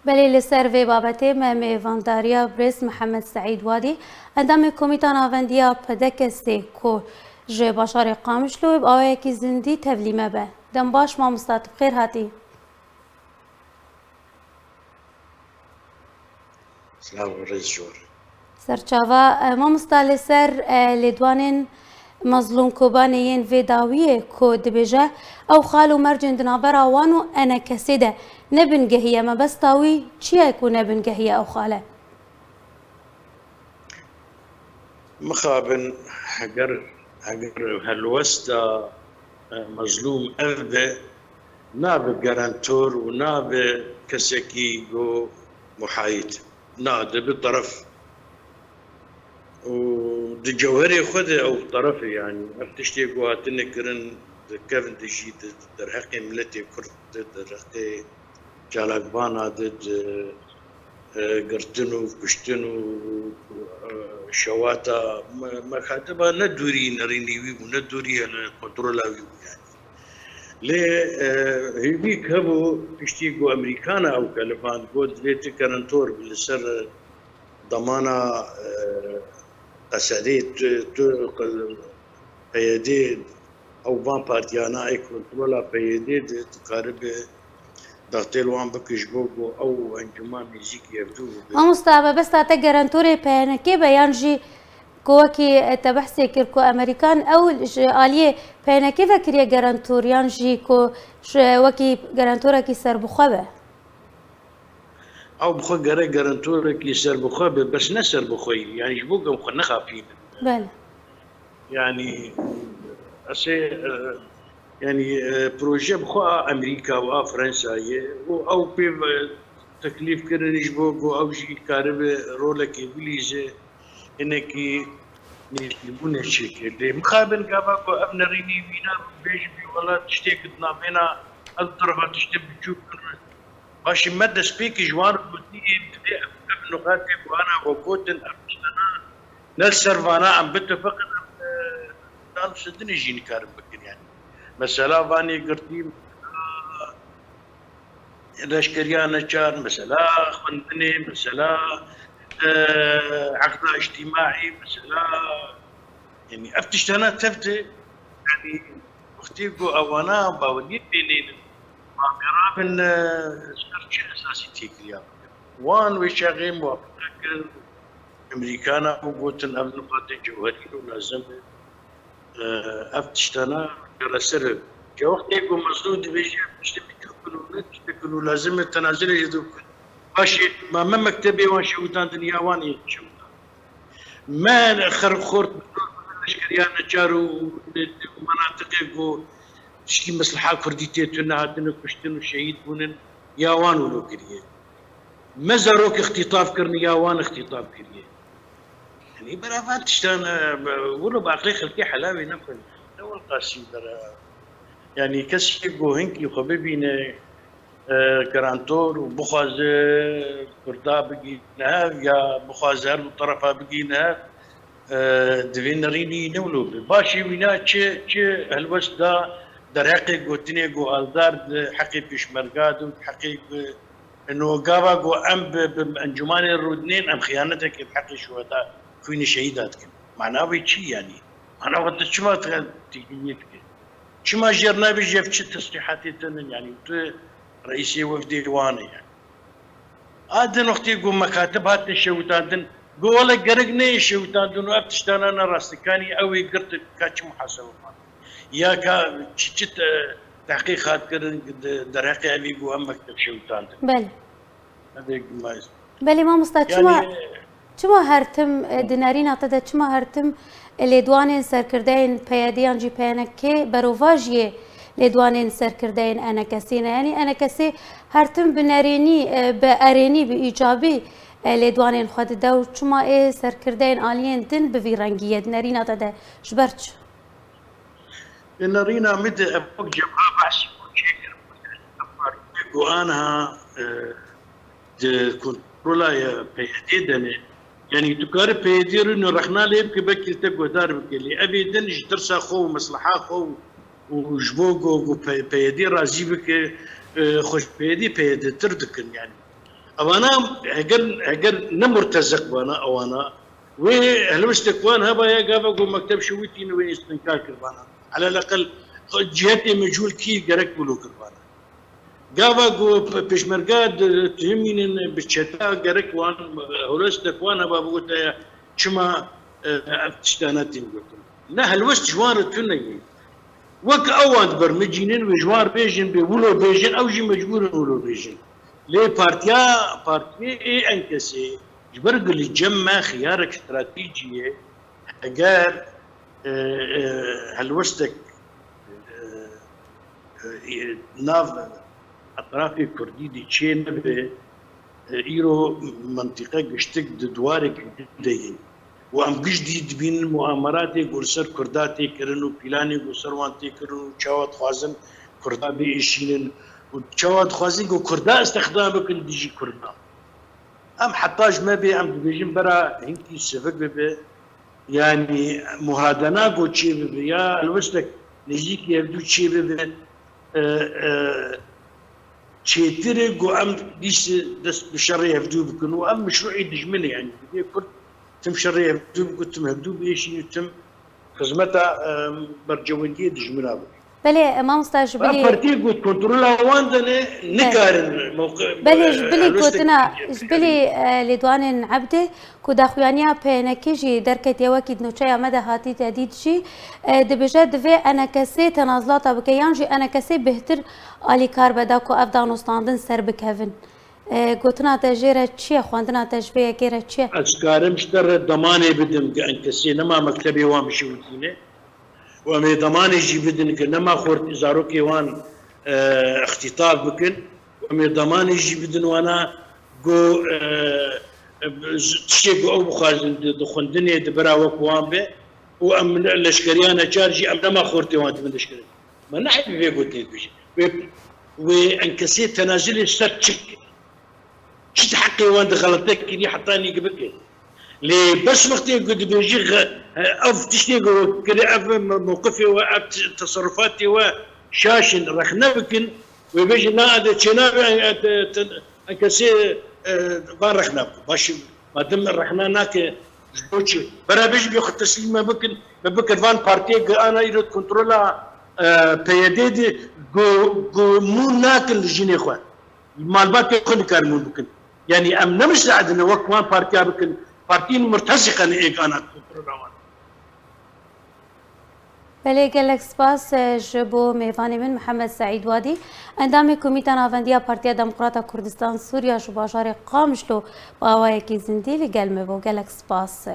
بله لسر وی بابته میوانداریا برز محمد سعید وادی اندام کمیته ناوندیا پدکسته کو جه باشار قامشلو با یکی زندی تبلیمه به دم باش ما مستعد خیر هاتی سلام رئیس جور سرچاوا ما مستعد سر لدوانین مظلوم کوبانیین و داویه کو دبجه او خالو مرجن دنابرا وانو انا کسیده نبنگهیه ما بس تاوی چیه کو نبنگهیه او خاله مخابن هجر هالوستا مظلوم أذى ناب جرانتور وناب كسكي جو محايد ناد بالطرف ودي جوهري خذ أو طرفي يعني أفتشتي قواتني كرن كيفن تجي درحقي ملتي كرت درحقي جالقبانا ضد قرتنو كشتنو شواتا مكاتبة ندوري نرينيوي وندوري الكنترولاوي يعني ليه هيبيك هبو تشتيقو أمريكانا أو كالفان قد ليه تكرنتور بالسر ضمانا قسادي قيادي أو بان بارتيانا أي كنترولا قيادي تقارب داخل وان بكش بوجو أو أنجمان ميزيكي يبدو ما مستعب بس تعطي جرانتوري بيان كي بيان جي كوكي تبحثي كيركو أمريكان أو آلية بيان كيف كريه جرانتوريان جي كو وكي جرانتورا كي سر بخبه أو بخو جرانتورا كي سر بخبه بس نسر بخوي يعني جبوجو مخنخة فيه بله يعني أسي يعني بروجي بخوا أمريكا وفرنسا أو بي تكليف كرنيش بوجو أو شيء كارب رولك إنجليزي إنك يجيبون الشيء اللي مقابل قابكو أبن ريني وينا بيج بي ولا تشتيك بينا الطرفة تشتيك بتشوف باش مادة سبيك جوار بودي بدي أبن نقاطي وأنا وكوتن أبشتنا نالسرفانا عم بتفقد دال سدني جيني كارب بكر يعني مثلا فاني قرتي لشكريانا كان مثلا خندني مثلا عقد اجتماعي مثلا يعني افتشتنا تفتي يعني اختيقو اوانا باودي بينين ما بيرابن سكرتش اساسي تيكليا وان ويشاغي موافقك امريكانا وقوتن ابن قاتل جوهري ولازم افتشتنا رسر جوختيقو مسدود بيجي تشتكلوا لازم التنازل يدوك ماشي ما مكتبي واشي وتان دنيا واني شو ما خرخورت اشكريانا جارو مناطق تشكي مصلحة كرديتي تنا هاتنا كشتن شهيد بونن ياوان ولو كريه مزاروك اختطاف كرني ياوان اختطاف كريه يعني برافات تشتان ولو بعقلي خلقي حلاوي نقل اول قاسي برا يعني كسي هنكي وخبيبينا كرانتور وبخاز كردا بقيناها يا بخاز هر طرفها بقيناها دفين ريني نولو باشي وينا تش هالوس دا درحقي قوتني قو الدار حقي بشمرقاد حقي انه قابا قو ام بانجمان الرودنين ام خيانتك بحق الشهداء كوين شهيدات معناه بيتشي يعني معناه وقت شما تجنيتك شما جرنا بيجي في تصريحاتي يعني رئيسي وفدي واني يعني ادن وقتي قوم مكاتب هات الشوتان قول والله قرقني الشوتان وابتشتان انا راستكاني اوي قرت كاتش محاسبه يا كا تشت تحقيقات كرن درحقي ابي قو مكتب شوتان بله هذا ما بله ما مستعد يعني شما هرتم دينارين اعتدت شما هرتم لدوان سركردين بياديان جي بيانكي بروفاجيه لدوانين سركردين انا كسينا يعني انا كسي هرتم بناريني باريني بايجابي لدوانين خد دو شما ايه سركردين الين دن بفيرانجيه دينارين اعتدت شبرتش نارينا مد ابوك جبهه بعش شكر وانا كنترولا بيديدني يعني تكار بيدير انه رحنا لي بكي تقو دار بكي لي ابي دنج درس خو مصلحه خو وجبوغو بيدي راجي بك خوش بيدي تردكن يعني اوانا هجر نمرتزق وانا اوانا وهلوستك وان هبا يا قابا قو مكتب شويتين وين استنكار كربانا على الاقل جهتي مجهول كي جرك بلو كربانا قابا قو بشمرقاد تهمين بتشتا جرك وان هلوستك وان هبا بقول شما تشتاناتين قلت لا هلوست جوار تنيي وك اوان برمجينين وجوار بيجن بولو بيجن او جي مجبور ولو بيجن لي بارتيا اي انكسي جبرق اللي جمع خيارك استراتيجيه اجار هلوستك ناف اطراف كردي دي تشين ايرو منطقه قشتك دوارك دين وام جديد بين المؤامرات قرصر كرداتي كرنو بلاني قرصر وانتي كرنو تشاوت خوازن كردا بيشينن وتشاوت خوازن كردا استخدام بكن ديجي كردا ام حطاج ما بي ام بيجين برا هنكي سفك بي يعني مهادنا قو تشي بي يا الوسلك نجيك يبدو تشي بي تشيتري قو ام ديش دست بشري يبدو بكن وام مشروعي دجمني يعني كرد تم شريه قلت مهدوب ايش تم خدمتها برجوانيه دجمنا بله مامستا جبلي بارتي قلت كنترولا واندني نقارن موقع بله جبلي كوتنا جبلي لدوان عبده كوداخوانيا بينكيجي دركت يوكيد نوچايا مدى هاتي تهديد جي دبجه دفي انا كسي تنازلاتا بكيانجي انا كسي بهتر آلي كار بداكو افدانوستاندن سر بكهفن قلتنا تجيرة شيء خواندنا تجبيه كيرة شيء أذكارم شتر ضماني بدم كأن كسينا ما مكتبي وام شوتينه وامي ضماني جي بدن كنما خورت إزارو كيوان اختطاف بكن وامي ضماني جي بدن وانا جو تشي جو أو بخازن دخندني دبرا وكوان به وام الاشكريانا جارجي ام نما خورتي وان من الاشكري ما نحب في قلت بيجي وان كسي تنازلي ستشك شت حقي وان دخلتك كذي حطاني قبك لي بس وقتي قد بيجي اف تشتيقو كذا اف موقفي واف تصرفاتي وشاشن رخنا بكن وبيجي نا هذا تشنابي انكسي بان رخنا باش ما دام رخنا ناك زوجي برا بيجي بياخذ تسليمه بكن فان بارتي انا يريد كنترولا بيديدي جو مو ناكل جيني اخوان المالبات يكون كارمون بكن يعني ام نمساعد انه وكمان بارتي بكن بارتين مرتزقه ايك انا بله گلک سپاس جبو میوانی من محمد سعید وادی اندام کمیته ناوندیا پارتیا دموکراتا کردستان سوریا شو باجار قامشلو با آوای کی زندی لگل مبو گلک سپاس